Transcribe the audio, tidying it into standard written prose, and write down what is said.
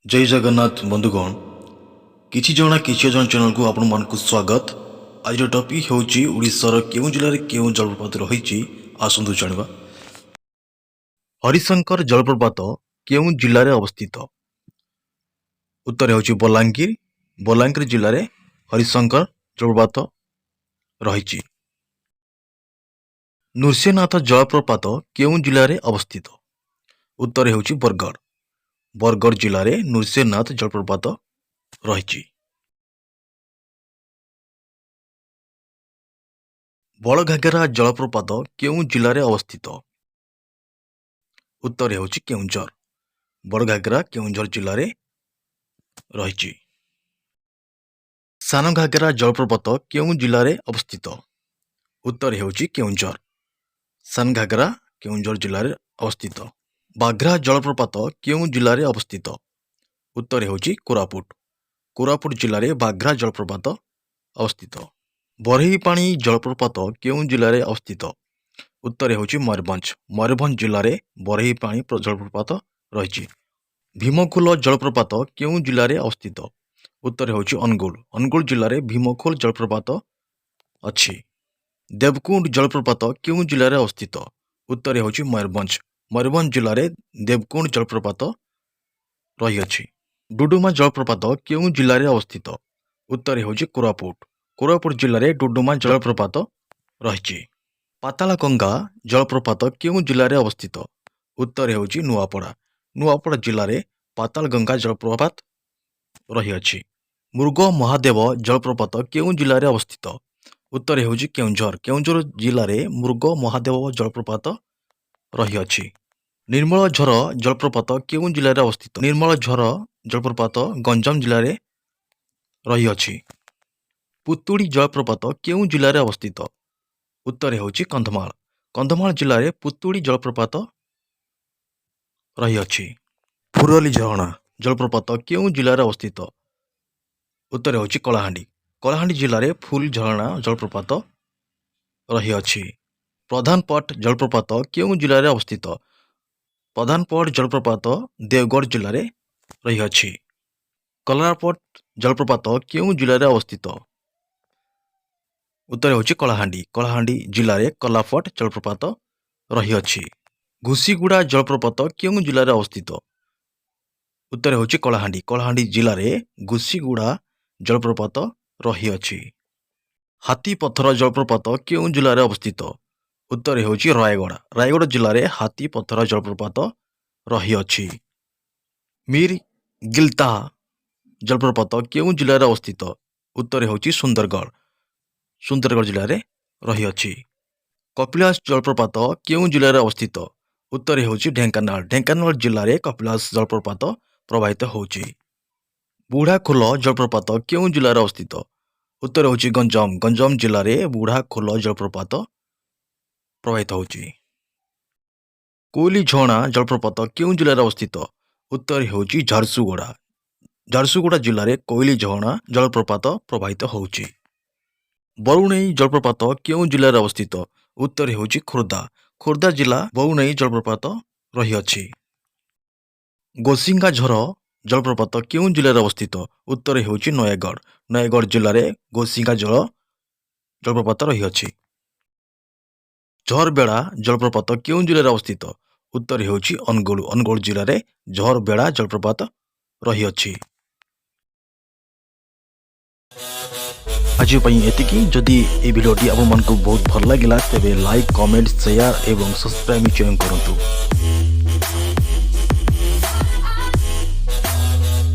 जय जगन्नाथ बंधुगण किछि जणा किछि जन चैनल को आपण मानकु स्वागत। आज टॉपिक होची ओडिशार केउ जिल्ला रे केउ जलप्रपात रहिछि आसंतु जानिबा। हरिशंकर जलप्रपात केउ जिल्ला रे अवस्थित? उत्तर होची बलांगीर। बलांगीर जिल्ला रे हरिशंकर जलप्रपात रहिछि। नृसिंहनाथ जलप्रपात केउ जिल्ला रे अवस्थित? उत्तर होची बरगढ़। बरगढ़ जिल्ला रे नृसिंहनाथ जलप्रपात रहिछि। बड़घाघरा जलप्रपात केउ जिल्ला रे अवस्थित? उत्तर हेउछि केउंझर। बड़घाघरा केउंझर जिल्ला रे रहिछि। सानघाघरा जलप्रपात केउ जिल्ला रे अवस्थित? उत्तर हेउछि केउंझर। सानघाघरा केउंझर जिल्ला रे अवस्थित। बाघ्रा जलप्रपात केउ जिल्ला रे अवस्थित? उत्तर हेउछि कोरापुट। कोरापुट जिल्ला रे बाघ्रा जलप्रपात अवस्थित। बरहीपाणी जलप्रपात केउ जिल्ला रे अवस्थित? उत्तर हेउछि मयूरभंज। मयूरभंज जिल्ला रे बरहीपाणी जलप्रपात रहिछि। भीमखोल जलप्रपात केउ जिल्ला रे अवस्थित? उत्तर हेउछि अनुगुल। अनुगुल जिल्ला रे भीमखोल जलप्रपात अछि। देवकुंड जलप्रपात केउ जिल्ला रे अवस्थित? उत्तर हेउछि मयूरभंज। मयूरभंज जिल्ला रे देवकुंड जलप्रपात रहिअछि। डुडुमा जलप्रपात केउ जिल्ला रे अवस्थित? उत्तर हेउछि कोरापुट। कोरापुट जिल्ला रे डुडुमा जलप्रपात रहिछि। पातालगंगा जलप्रपात केउ जिल्ला रे अवस्थित? उत्तर हेउछि नुआपड़ा। नुआपड़ा जिल्ला रे पातालगंगा जलप्रपात रहिअछि। मृग महादेव जलप्रपात केउ जिल्ला रे अवस्थित? उत्तर हेउछि केउंझर। केउंझर जिल्ला रे मृग महादेव जलप्रपात रहिअछि। निर्मलझर जलप्रपात केउ जिल्ला रे अवस्थित? निर्मलझर जलप्रपात गंजाम जिल्ला रे रहिअछि। पुतुड़ी जलप्रपात केउ जिल्ला रे अवस्थित? उत्तर हेउछि कंधमाल। कंधमाल जिल्ला रे पुतुड़ी जलप्रपात रहिअछि। फुरली झरणा जलप्रपात केउ जिल्ला रे अवस्थित? उत्तर हेउछि कलाहांडी। कलाहांडी जिल्ला रे फुल झरणा जलप्रपात रहिअछि। प्रधानपट जलप्रपात केउ जिल्ला रे अवस्थित? प्रधानपट जलप्रपात देवगढ़ जिल्ला रे रहिअछि। कलारपट जलप्रपात केउ जिल्ला रे अवस्थित? उत्तर हेउछि कलाहांडी। कलाहांडी जिल्ला रे कलापट जलप्रपात रहिअछि। घुसीगुड़ा जलप्रपात केउ जिल्ला रे अवस्थित? उत्तर हेउछि कलाहांडी। कलाहांडी जिल्ला रे घुसीगुड़ा जलप्रपात रहिअछि। हाथीपथर जलप्रपात केउ जिल्ला रे अवस्थित? उत्तर हेउछि रायगढ़। रायगढ़ जिल्ला रे हाथीपथर जलप्रपात रहिअछि। मीर गिलता जलप्रपात केउ जिल्ला रे अवस्थित? उत्तर हेउछि सुंदरगढ़। सुंदरगढ़ जिल्ला रे रहिअछि। कपिलास जलप्रपात केउ जिल्ला रे अवस्थित? उत्तर हेउछि ढेंकानाल। ढेंकानाल जिल्ला रे कपिलास जलप्रपात प्रवाहित होउछि। बुढ़ाखोल जलप्रपात केउ जिल्ला रे अवस्थित? उत्तर हेउछि गंजाम। गंजाम जिल्ला रे बुढ़ाखोल जलप्रपात प्रवाहित होउछि। कोइली झरणा जलप्रपात केउ जिल्ला रे अवस्थित? उत्तर हेउछि झारसुगुड़ा। झारसुगुड़ा जिल्ला रे कोइली झरणा जलप्रपात प्रवाहित होउछि। बरुणेई जलप्रपात केउ जिल्ला रे अवस्थित? उत्तर हेउछि खोर्धा। खोर्धा जिल्ला बरुणेई जलप्रपात रहिअछि। गोसिंगाझर जलप्रपात केउ जिल्ला रे अवस्थित? उत्तर हेउछि नयागढ़। नयागढ़ जिल्ला रे गोसिंगाझर जलप्रपात रहिअछि। झरबेड़ा जलप्रपात केउ जिल्ला रे अवस्थित? उत्तर हेउछि अनुगुल। अनुगुल जिल्ला रे झरबेड़ा जलप्रपात रहिअछि। आज पई एतिकी। जदि ए वीडियोटी आपन मन को बहुत भल लागिला तेबे लाइक कमेंट शेयर एवं सब्सक्राइब चयन करंतु।